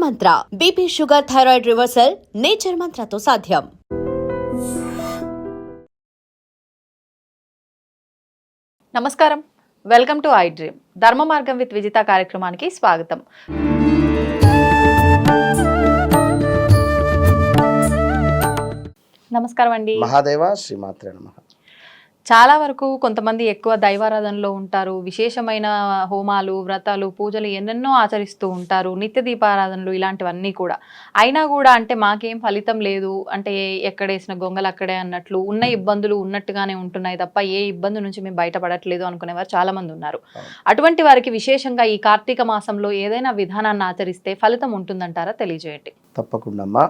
మంత్ర BP sugar thyroid reversal nature మంత్రతో సాధ్యం. నమస్కారం, వెల్కమ్ టు ఐ డ్రీమ్. ధర్మ మార్గం విత్ విజిత కార్యక్రమానికి స్వాగతం. నమస్కారం అండి. మహాదేవ శ్రీమాత్రే నమః. చాలా వరకు కొంతమంది ఎక్కువ దైవారాధనలో ఉంటారు, విశేషమైన హోమాలు, వ్రతాలు, పూజలు ఎన్నెన్నో ఆచరిస్తూ ఉంటారు, నిత్య దీపారాధనలు ఇలాంటివన్నీ కూడా. అయినా కూడా అంటే మాకేం ఫలితం లేదు, అంటే ఎక్కడేసిన గొంగలు అక్కడే అన్నట్లు ఉన్న ఇబ్బందులు ఉన్నట్టుగానే ఉంటున్నాయి తప్ప ఏ ఇబ్బంది నుంచి మేము బయటపడట్లేదు అనుకునేవారు చాలా మంది ఉన్నారు. అటువంటి వారికి విశేషంగా ఈ కార్తీక మాసంలో ఏదైనా విధానాన్ని ఆచరిస్తే ఫలితం ఉంటుందంటారా? తెలియజేయండి. తప్పకుండా అమ్మా.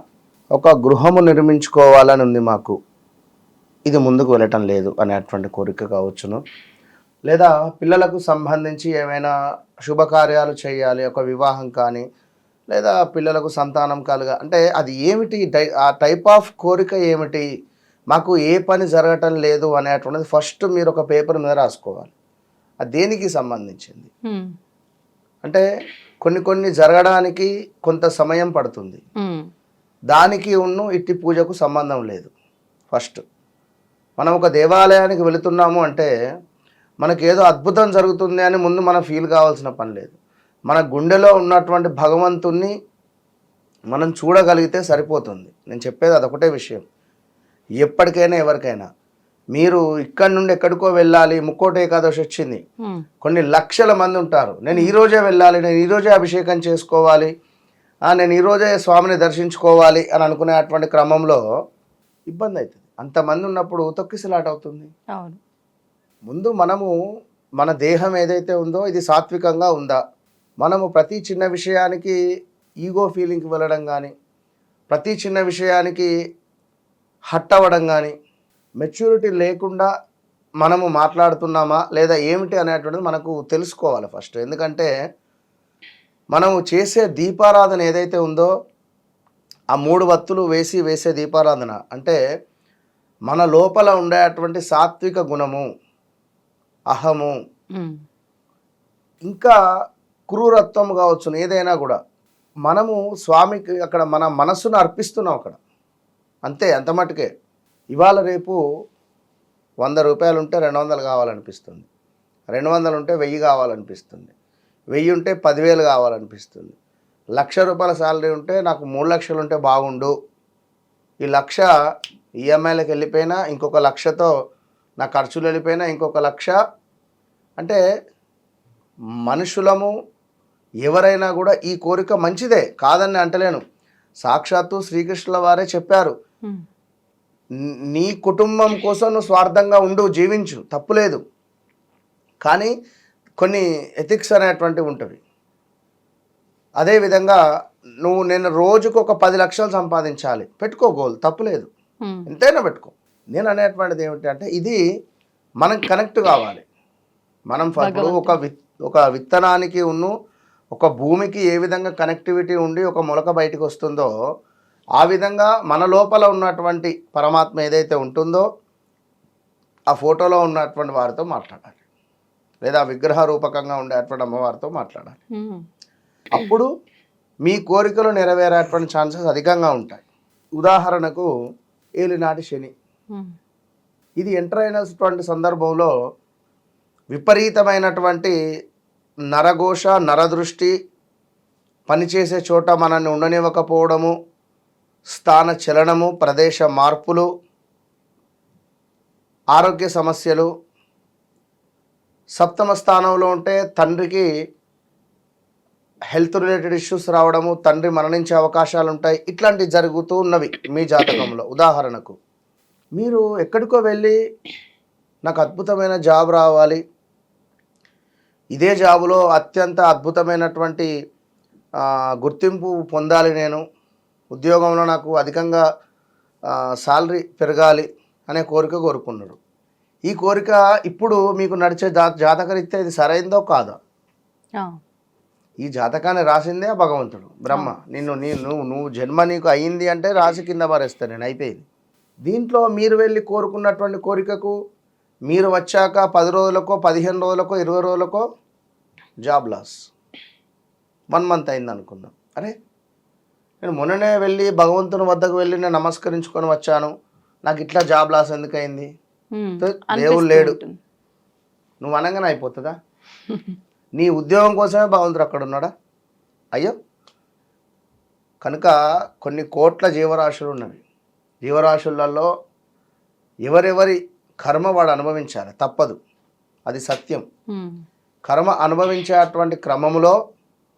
ఒక గృహము నిర్మించుకోవాలని ఉంది మాకు, ఇది ముందుకు వెళ్ళటం లేదు అనేటువంటి కోరిక కావచ్చును, లేదా పిల్లలకు సంబంధించి ఏమైనా శుభకార్యాలు చేయాలి, ఒక వివాహం కానీ, లేదా పిల్లలకు సంతానం కలుగా, అంటే అది ఏమిటి, ఆ టైప్ ఆఫ్ కోరిక ఏమిటి, మాకు ఏ పని జరగటం లేదు అనేటువంటిది ఫస్ట్ మీరు ఒక పేపర్ మీద రాసుకోవాలి. అది దేనికి సంబంధించింది అంటే కొన్ని జరగడానికి కొంత సమయం పడుతుంది, దానికి ఇట్టి పూజకు సంబంధం లేదు. ఫస్ట్ మనం ఒక దేవాలయానికి వెళుతున్నాము అంటే మనకేదో అద్భుతం జరుగుతుంది అని ముందు మనం ఫీల్ కావాల్సిన పని లేదు. మన గుండెలో ఉన్నటువంటి భగవంతుణ్ణి మనం చూడగలిగితే సరిపోతుంది. నేను చెప్పేది అదొకటే విషయం. ఎప్పటికైనా ఎవరికైనా మీరు ఇక్కడి నుండి ఎక్కడికో వెళ్ళాలి, ముక్కోటి ఏకాదశి వచ్చింది, కొన్ని లక్షల మంది ఉంటారు, నేను ఈరోజే వెళ్ళాలి, నేను ఈరోజే అభిషేకం చేసుకోవాలి, నేను ఈరోజే స్వామిని దర్శించుకోవాలి అని అనుకునేటువంటి క్రమంలో ఇబ్బంది అవుతుంది. అంతమంది ఉన్నప్పుడు తొక్కిసలాట అవుతుంది. ముందు మనము మన దేహం ఏదైతే ఉందో ఇది సాత్వికంగా ఉందా, మనము ప్రతి చిన్న విషయానికి ఈగో ఫీలింగ్కి వెళ్ళడం కానీ, ప్రతి చిన్న విషయానికి హట్ అవ్వడం కానీ, మెచ్యూరిటీ లేకుండా మనము మాట్లాడుతున్నామా లేదా ఏమిటి అనేటువంటిది మనకు తెలుసుకోవాలి ఫస్ట్. ఎందుకంటే మనము చేసే దీపారాధన ఏదైతే ఉందో ఆ 3 వత్తులు వేసే దీపారాధన అంటే మన లోపల ఉండేటువంటి సాత్విక గుణము, అహము, ఇంకా క్రూరత్వం కావచ్చు, ఏదైనా కూడా మనము స్వామికి అక్కడ మన మనస్సును అర్పిస్తున్నాం అక్కడ, అంతే, అంత మటుకే. ఇవాళ రేపు 100 రూపాయలు ఉంటే 200 కావాలనిపిస్తుంది, 200 ఉంటే 1000 కావాలనిపిస్తుంది, 1000 ఉంటే 10,000 కావాలనిపిస్తుంది, 1,00,000 రూపాయల శాలరీ ఉంటే నాకు 3 లక్షలు ఉంటే బాగుండు, ఈ 1,00,000 ఈఎంఐలకు వెళ్ళిపోయినా, ఇంకొక 1,00,000తో నా ఖర్చులు వెళ్ళిపోయినా, ఇంకొక 1,00,000. అంటే మనుషులము ఎవరైనా కూడా ఈ కోరిక మంచిదే, కాదని అంటలేను. సాక్షాత్తు శ్రీకృష్ణుల వారే చెప్పారు, నీ కుటుంబం కోసం నువ్వు స్వార్థంగా ఉండు, జీవించు, తప్పులేదు. కానీ కొన్ని ఎథిక్స్ అనేటువంటివి ఉంటుంది. అదేవిధంగా నేను రోజుకు ఒక 10 లక్షలు సంపాదించాలి, పెట్టుకో గోల్, తప్పులేదు, ఎంతైనా పెట్టుకో. నేను అనేటువంటిది ఏమిటి అంటే ఇది మనం కనెక్ట్ కావాలి. మనం ఇప్పుడు ఒక విత్తనానికి ఒక భూమికి ఏ విధంగా కనెక్టివిటీ ఉండి ఒక మొలక బయటకు వస్తుందో ఆ విధంగా మన లోపల ఉన్నటువంటి పరమాత్మ ఏదైతే ఉంటుందో ఆ ఫోటోలో ఉన్నటువంటి వారితో మాట్లాడాలి, లేదా విగ్రహ రూపకంగా ఉండేటువంటి అమ్మవారితో మాట్లాడాలి. అప్పుడు మీ కోరికలు నెరవేరేటువంటి ఛాన్సెస్ అధికంగా ఉంటాయి. ఉదాహరణకు ఏలినాటి శని, ఇది ఎంటర్ అయినటువంటి సందర్భంలో విపరీతమైనటువంటి నరఘోష, నరదృష్టి, పనిచేసే చోట మనల్ని ఉండనివ్వకపోవడము, స్థాన చలనము, ప్రదేశ మార్పులు, ఆరోగ్య సమస్యలు. సప్తమ స్థానంలో ఉంటే తండ్రికి హెల్త్ రిలేటెడ్ ఇష్యూస్ రావడము, తండ్రి మరణించే అవకాశాలు ఉంటాయి. ఇట్లాంటివి జరుగుతూ ఉన్నవి మీ జాతకంలో. ఉదాహరణకు మీరు ఎక్కడికో వెళ్ళి నాకు అద్భుతమైన జాబ్ రావాలి, ఇదే జాబులో అత్యంత అద్భుతమైనటువంటి గుర్తింపు పొందాలి, నేను ఉద్యోగంలో నాకు అధికంగా శాలరీ పెరగాలి అనే కోరిక కోరుకున్నాడు. ఈ కోరిక ఇప్పుడు మీకు నడిచే జాతకరీత్యా ఇది సరైందో కాదా? ఈ జాతకాన్ని రాసిందే ఆ భగవంతుడు బ్రహ్మ. నువ్వు జన్మ నీకు అయ్యింది అంటే రాసి కింద పారేస్తాను నేను, అయిపోయింది. దీంట్లో మీరు వెళ్ళి కోరుకున్నటువంటి కోరికకు మీరు వచ్చాక 10 రోజులకో 15 రోజులకో 20 రోజులకో జాబ్ లాస్. 1 మంత్ అయింది అనుకుందాం. అరే నేను మొన్ననే వెళ్ళి భగవంతుని వద్దకు వెళ్ళి నేను నమస్కరించుకొని వచ్చాను, నాకు ఇట్లా జాబ్ లాస్ ఎందుకయింది? దేవుడు లేడు నువ్వు అనగానే అయిపోతుందా? నీ ఉద్యోగం కోసమే భగవంతుడు అక్కడ ఉన్నాడా? అయ్యో, కనుక కొన్ని కోట్ల జీవరాశులు ఉన్నవి. జీవరాశులలో ఎవరెవరి కర్మ వాడు అనుభవించాలి, తప్పదు, అది సత్యం. కర్మ అనుభవించేటువంటి క్రమంలో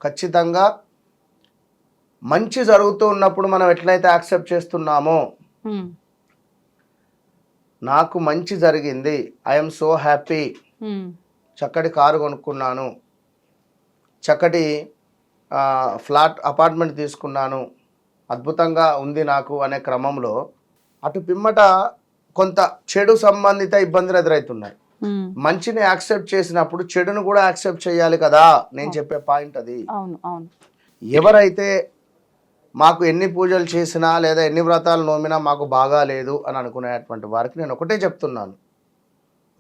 ఖచ్చితంగా మంచి జరుగుతూ ఉన్నప్పుడు మనం ఎట్లయితే యాక్సెప్ట్ చేస్తున్నామో, నాకు మంచి జరిగింది, ఐఎమ్ సో హ్యాపీ, చక్కటి కారు కొనుక్కున్నాను, చక్కటి ఫ్లాట్ అపార్ట్మెంట్ తీసుకున్నాను, అద్భుతంగా ఉంది నాకు అనే క్రమంలో అటు పిమ్మట కొంత చెడు సంబంధిత ఇబ్బందులు ఎదురవుతున్నాయి. మంచిని యాక్సెప్ట్ చేసినప్పుడు చెడును కూడా యాక్సెప్ట్ చేయాలి కదా, నేను చెప్పే పాయింట్ అది. ఎవరైతే మాకు ఎన్ని పూజలు చేసినా లేదా ఎన్ని వ్రతాలు నోమినా మాకు బాగా లేదు అని అనుకునేటువంటి వారికి నేను ఒకటే చెప్తున్నాను,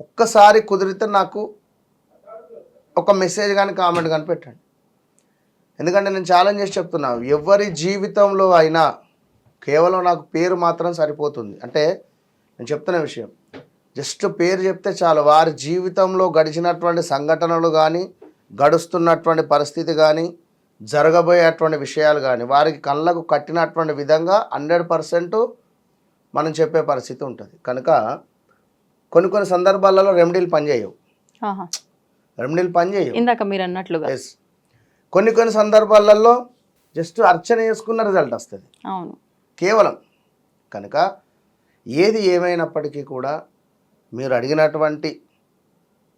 ఒక్కసారి కుదిరితే నాకు ఒక మెసేజ్ కానీ కామెంట్ కానీ పెట్టండి. ఎందుకంటే నేను ఛాలెంజ్ చేసి చెప్తున్నాను, ఎవరి జీవితంలో అయినా కేవలం నాకు పేరు మాత్రం సరిపోతుంది. అంటే నేను చెప్తున్న విషయం జస్ట్ పేరు చెప్తే చాలు, వారి జీవితంలో గడిచినటువంటి సంఘటనలు కానీ, గడుస్తున్నటువంటి పరిస్థితి కానీ, జరగబోయేటువంటి విషయాలు కానీ వారికి కళ్ళకు కట్టినటువంటి విధంగా 100% మనం చెప్పే పరిస్థితి ఉంటుంది. కనుక కొన్ని సందర్భాలలో రెమెడీలు పనిచేయవు, ఇందాక మీరు అన్నట్లుగా. కొన్ని సందర్భాలలో జస్ట్ అర్చన చేసుకున్న రిజల్ట్ వస్తుంది కేవలం. కనుక ఏది ఏమైనప్పటికీ కూడా మీరు అడిగినటువంటి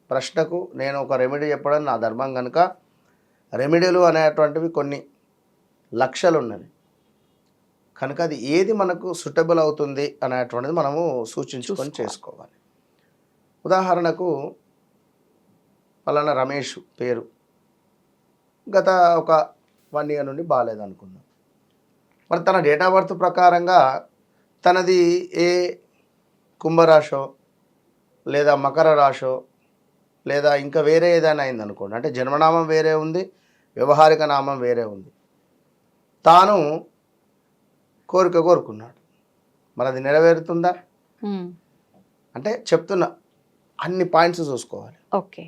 ప్రశ్నకు నేను ఒక రెమెడీ చెప్పడం నా ధర్మం. కనుక రెమెడీలు అనేటువంటివి కొన్ని లక్షలు ఉన్నవి. కనుక అది ఏది మనకు సూటబుల్ అవుతుంది అనేటువంటిది మనము సూచించుకొని చేసుకోవాలి. ఉదాహరణకు పలానా రమేష్ పేరు గత ఒక 1 year నుండి బాగాలేదనుకున్నాం. మరి తన డేట్ ఆఫ్ బర్త్ ప్రకారంగా తనది ఏ కుంభరాశో లేదా మకర రాశో లేదా ఇంకా వేరే ఏదైనా అయిందనుకోండి, అంటే జన్మనామం వేరే ఉంది, వ్యవహారిక నామం వేరే ఉంది, తాను కోరుకున్నాడు, మరి అది నెరవేరుతుందా? అంటే చెప్తున్నా, అన్ని పాయింట్స్ చూసుకోవాలి. ఓకే,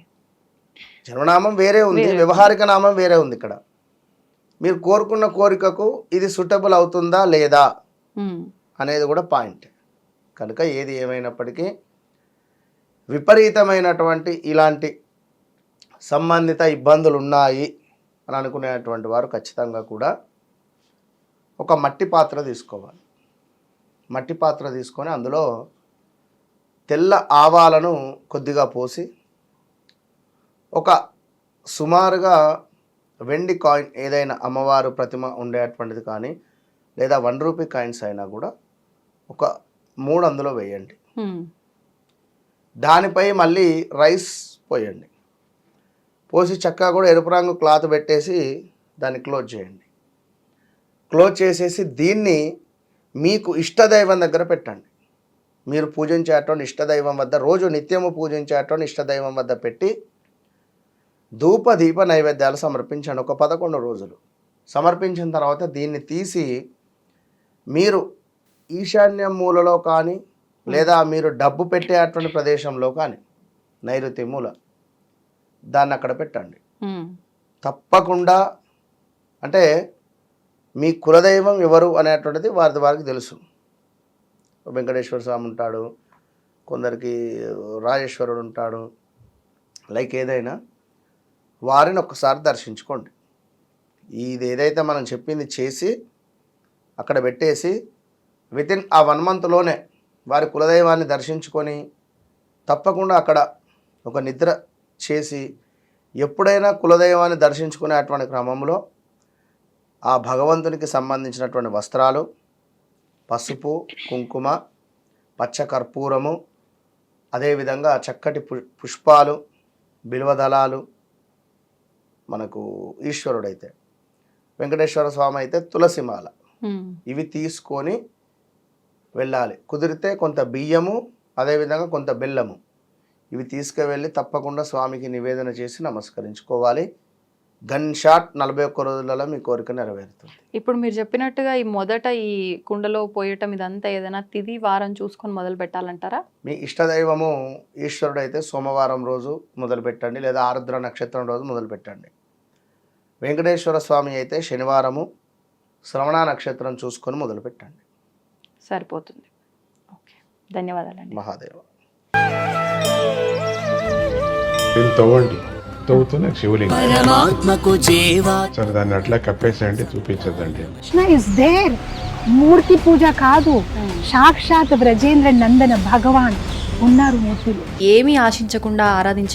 జన్మనామం వేరే ఉంది, వ్యవహారిక నామం వేరే ఉంది. ఇక్కడ మీరు కోరుకున్న కోరికకు ఇది సూటబుల్ అవుతుందా లేదా అనేది కూడా పాయింట్. కనుక ఏది ఏమైనప్పటికీ విపరీతమైనటువంటి ఇలాంటి సంబంధిత ఇబ్బందులు ఉన్నాయి అని అనుకునేటువంటి వారు ఖచ్చితంగా కూడా ఒక మట్టి పాత్ర తీసుకోవాలి. మట్టి పాత్ర తీసుకొని అందులో తెల్ల ఆవాలను కొద్దిగా పోసి, ఒక సుమారుగా వెండి కాయిన్ ఏదైనా అమ్మవారు ప్రతిమ ఉండేటువంటిది కానీ లేదా 1 రూపీ కాయిన్స్ అయినా కూడా ఒక 3 అందులో వేయండి. దానిపై మళ్ళీ రైస్ పోయండి. పోసి చక్కగా కూడా ఎరుపు రంగు క్లాత్ పెట్టేసి దాన్ని క్లోజ్ చేయండి. క్లోజ్ చేసేసి దీన్ని మీకు ఇష్టదైవం దగ్గర పెట్టండి. మీరు పూజించేటువంటి ఇష్టదైవం వద్ద, రోజు నిత్యము పూజించేటువంటి ఇష్టదైవం వద్ద పెట్టి ధూప దీప నైవేద్యాలు సమర్పించండి. ఒక 11 రోజులు సమర్పించిన తర్వాత దీన్ని తీసి మీరు ఈశాన్య మూలలో కానీ లేదా మీరు డబ్బు పెట్టేటువంటి ప్రదేశంలో కానీ, నైరుతి మూల, దాన్ని అక్కడ పెట్టండి. తప్పకుండా, అంటే మీ కులదైవం ఎవరు అనేటువంటిది వారికి తెలుసు. వెంకటేశ్వర స్వామి ఉంటాడు, కొందరికి రాజేశ్వరుడు ఉంటాడు, లైక్ ఏదైనా వారిని ఒక్కసారి దర్శించుకోండి. ఇది ఏదైతే మనం చెప్పింది చేసి అక్కడ పెట్టేసి వితిన్ ఆ 1 monthలోనే వారి కులదైవాన్ని దర్శించుకొని తప్పకుండా అక్కడ ఒక నిద్ర చేసి, ఎప్పుడైనా కులదైవాన్ని దర్శించుకునేటువంటి క్రమంలో ఆ భగవంతునికి సంబంధించినటువంటి వస్త్రాలు, పసుపు, కుంకుమ, పచ్చ కర్పూరము, అదేవిధంగా చక్కటి పుష్పాలు, బిల్వదళాలు, మనకు ఈశ్వరుడైతే వెంకటేశ్వర స్వామి అయితే తులసిమాల, ఇవి తీసుకొని వెళ్ళాలి. కుదిరితే కొంత బియ్యము, అదేవిధంగా కొంత బెల్లము, ఇవి తీసుకువెళ్ళి తప్పకుండా స్వామికి నివేదన చేసి నమస్కరించుకోవాలి. గన్ షాట్ 41 రోజులలో మీ కోరిక నెరవేరుతుంది. ఇప్పుడు మీరు చెప్పినట్టుగా ఈ మొదట ఈ కుండలో పోయటం ఇదంతా ఏదైనా తిది వారం చూసుకొని మొదలు పెట్టాలంటారా? మీ ఇష్టదైవము ఈశ్వరుడు అయితే సోమవారం రోజు మొదలు పెట్టండి, లేదా ఆరుద్ర నక్షత్రం రోజు మొదలు పెట్టండి. వెంకటేశ్వర స్వామి అయితే శనివారము శ్రవణ నక్షత్రం చూసుకొని మొదలు పెట్టండి. సరిపోతుంది. ఓకే, ధన్యవాదాలండి. మహాదేవ. దీన్ని తవ్వండి, తవ్వుతూనే శివలింగం. సరే దాన్ని అట్లా కప్పేసేయండి, చూపించదండి. Krishna is there. మూర్తి పూజ కాదు, సాక్షాత్ బ్రజేంద్ర నందన భగవాన్ ఉన్నారు మూర్తిలో. ఏమీ ఆశించకుండా ఆరాధించే